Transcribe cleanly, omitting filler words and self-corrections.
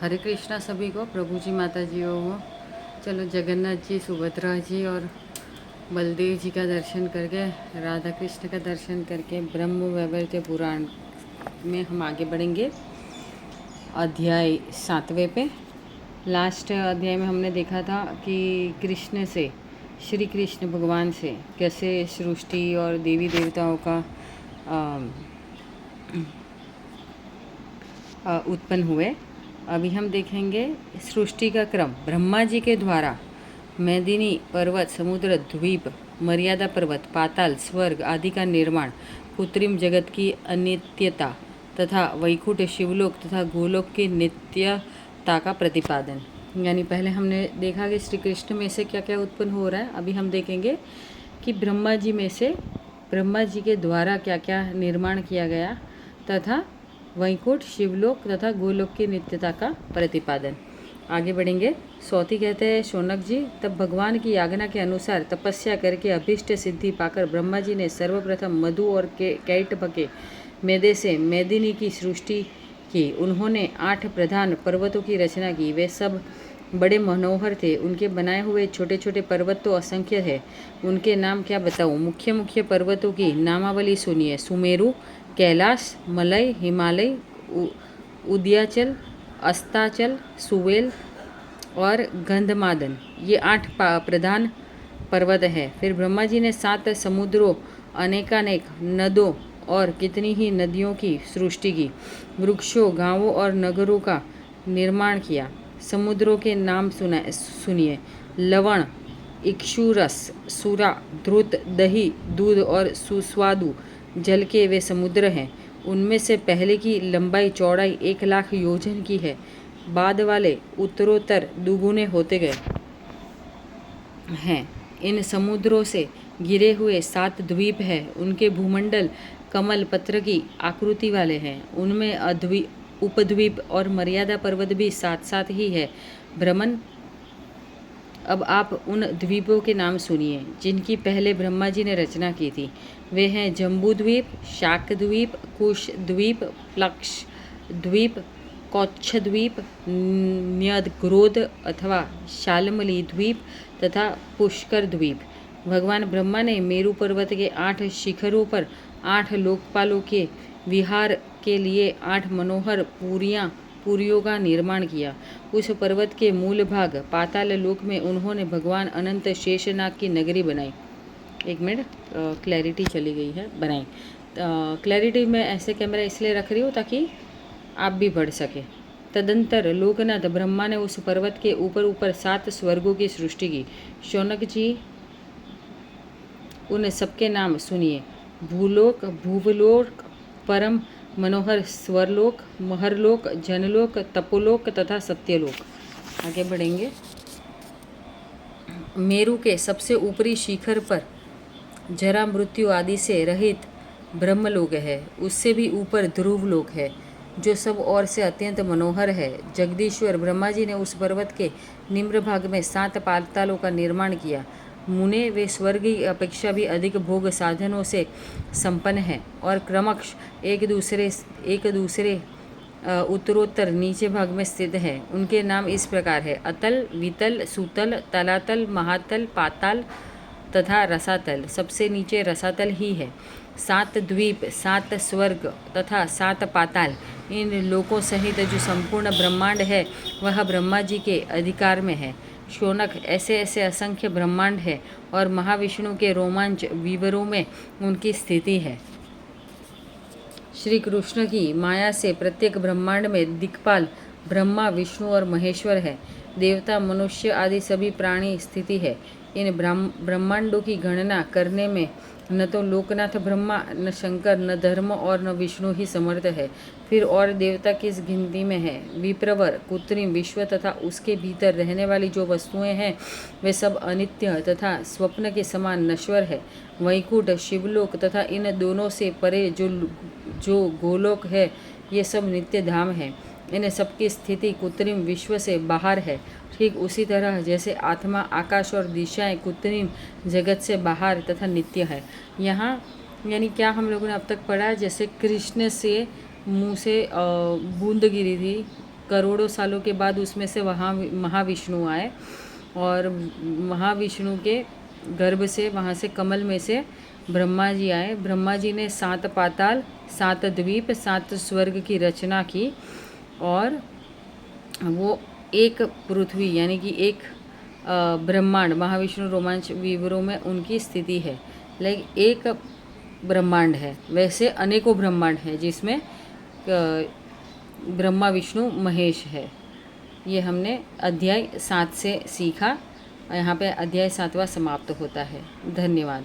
हरे कृष्णा सभी को, प्रभु जी माता जी हो। चलो जगन्नाथ जी, सुभद्रा जी और बलदेव जी का दर्शन करके, राधा कृष्ण का दर्शन करके ब्रह्म वैवर्त पुराण में हम आगे बढ़ेंगे। अध्याय 7वें पे। लास्ट अध्याय में हमने देखा था कि कृष्ण से, श्री कृष्ण भगवान से कैसे सृष्टि और देवी देवताओं का उत्पन्न हुए। अभी हम देखेंगे सृष्टि का क्रम। ब्रह्मा जी के द्वारा मेदिनी पर्वत, समुद्र, द्वीप, मर्यादा पर्वत, पाताल, स्वर्ग आदि का निर्माण, कृत्रिम जगत की अनित्यता तथा वैकुंठ, शिवलोक तथा गोलोक की नित्यता का प्रतिपादन। यानी पहले हमने देखा कि श्री कृष्ण में से क्या क्या उत्पन्न हो रहा है। अभी हम देखेंगे कि ब्रह्मा जी में से, ब्रह्मा जी के द्वारा क्या क्या निर्माण किया गया तथा वैकुंठ, शिवलोक तथा गोलोक की नित्यता का प्रतिपादन। आगे बढ़ेंगे। सौती कहते हैं, शौनक जी, तब भगवान की आज्ञा के अनुसार तपस्या करके अभीष्ट सिद्धि पाकर ब्रह्मा जी ने सर्वप्रथम मधु और कैटभ के मेदे से मेदिनी की सृष्टि की। उन्होंने 8 प्रधान पर्वतों की रचना की। वे सब बड़े मनोहर थे। उनके बनाए हुए छोटे छोटे पर्वत तो असंख्य है। उनके नाम क्या बताऊं। मुख्य मुख्य पर्वतों की नामावली सुनिए। सुमेरु, कैलाश, मलय, हिमालय, उदयाचल, अस्ताचल, सुवेल और गंधमादन, ये 8 प्रधान पर्वत है। फिर ब्रह्मा जी ने 7 समुद्रों, अनेकानेक नदों और कितनी ही नदियों की सृष्टि की। वृक्षों, गांवों और नगरों का निर्माण किया। समुद्रों के नाम सुनिए। लवण, इक्षुरस, सुरा, द्रुत, दही, दूध और सुस्वादु जल के वे समुद्र हैं। उनमें से पहले की लंबाई चौड़ाई 1,00,000 योजन की है। बाद वाले उत्तरोत्तर दुगुने होते गए हैं। इन समुद्रों से घिरे हुए 7 द्वीप हैं। उनके भूमंडल कमल पत्र की आकृति वाले हैं। उनमें उपद्वीप और मर्यादा पर्वत भी साथ साथ ही है। भ्रमण। अब आप उन द्वीपों के नाम सुनिए जिनकी पहले ब्रह्मा जी ने रचना की थी। वे हैं जम्बू द्वीप, शाक द्वीप, कुश द्वीप, प्लक्ष द्वीप, कौच्छ द्वीप, न्यग्रोध अथवा शालमली द्वीप तथा पुष्कर द्वीप। भगवान ब्रह्मा ने मेरु पर्वत के 8 शिखरों पर 8 लोकपालों के विहार के लिए 8 मनोहर पुरियों का निर्माण किया। उस पर्वत के मूल भाग पाताल लोक में उन्होंने भगवान अनंत शेषनाग की नगरी बनाई। एक मिनट, क्लैरिटी चली गई है। बनाई क्लैरिटी में ऐसे कैमरा इसलिए रख रही हूँ ताकि आप भी बढ़ सके। तदंतर लोकनाथ ब्रह्मा ने उस पर्वत के ऊपर 7 स्वर्गों की सृष्टि की। शौनक जी, उन सबके नाम सुनिए। भूलोक, भूवलोक, परम मनोहर स्वरलोक, महरलोक, जनलोक, तपोलोक तथा सत्यलोक। आगे बढ़ेंगे। मेरु के सबसे ऊपरी शिखर पर जरा मृत्यु आदि से रहित ब्रह्मलोक है। उससे भी ऊपर ध्रुवलोक है जो सब ओर से अत्यंत मनोहर है। जगदीश्वर ब्रह्मा जी ने उस पर्वत के निम्न भाग में 7 पातालों का निर्माण किया। मुने, वे स्वर्ग की अपेक्षा भी अधिक भोग साधनों से संपन्न हैं और क्रमश एक दूसरे उत्तरोत्तर नीचे भाग में स्थित है। उनके नाम इस प्रकार है: अतल, वितल, सुतल, तलातल, महातल, पाताल तथा रसातल। सबसे नीचे रसातल ही है। 7 द्वीप, 7 स्वर्ग तथा 7 पाताल, इन लोकों सहित जो संपूर्ण ब्रह्मांड है वह ब्रह्मा जी के अधिकार में है। शौनक, ऐसे ऐसे असंख्य ब्रह्मांड है और महाविष्णु के रोमांच विवरों में उनकी स्थिति है। श्री कृष्ण की माया से प्रत्येक ब्रह्मांड में दिक्पाल ब्रह्मा, विष्णु और महेश्वर है। देवता, मनुष्य आदि सभी प्राणी स्थिति है। इन ब्रह्मांडों की गणना करने में न तो लोकनाथ ब्रह्मा, न शंकर, न धर्म और न विष्णु ही समर्थ है। फिर और देवता किस गिनती में है। विप्रवर, कृत्रिम विश्व तथा उसके भीतर रहने वाली जो वस्तुएं हैं वे सब अनित्य तथा स्वप्न के समान नश्वर है। वैकुंठ, शिवलोक तथा इन दोनों से परे जो गोलोक है, ये सब नित्य धाम है। इन सबकी स्थिति कृत्रिम विश्व से बाहर है। ठीक उसी तरह जैसे आत्मा, आकाश और दिशाएं कृत्रिम जगत से बाहर तथा नित्य है। यहाँ यानी क्या हम लोगों ने अब तक पढ़ा है, जैसे कृष्ण से मुँह से बूंद गिरी थी करोड़ों सालों के बाद उसमें से वहाँ महाविष्णु आए और महाविष्णु के गर्भ से, वहाँ से कमल में से ब्रह्मा जी आए। ब्रह्मा जी ने 7 पाताल, 7 द्वीप, 7 स्वर्ग की रचना की और वो एक पृथ्वी यानी कि एक ब्रह्मांड, महाविष्णु रोमांच विवरों में उनकी स्थिति है, लेकिन एक ब्रह्मांड है। वैसे अनेकों ब्रह्मांड हैं जिसमें ब्रह्मा विष्णु महेश है। ये हमने अध्याय 7 से सीखा। यहाँ पे अध्याय 7वां समाप्त होता है। धन्यवाद।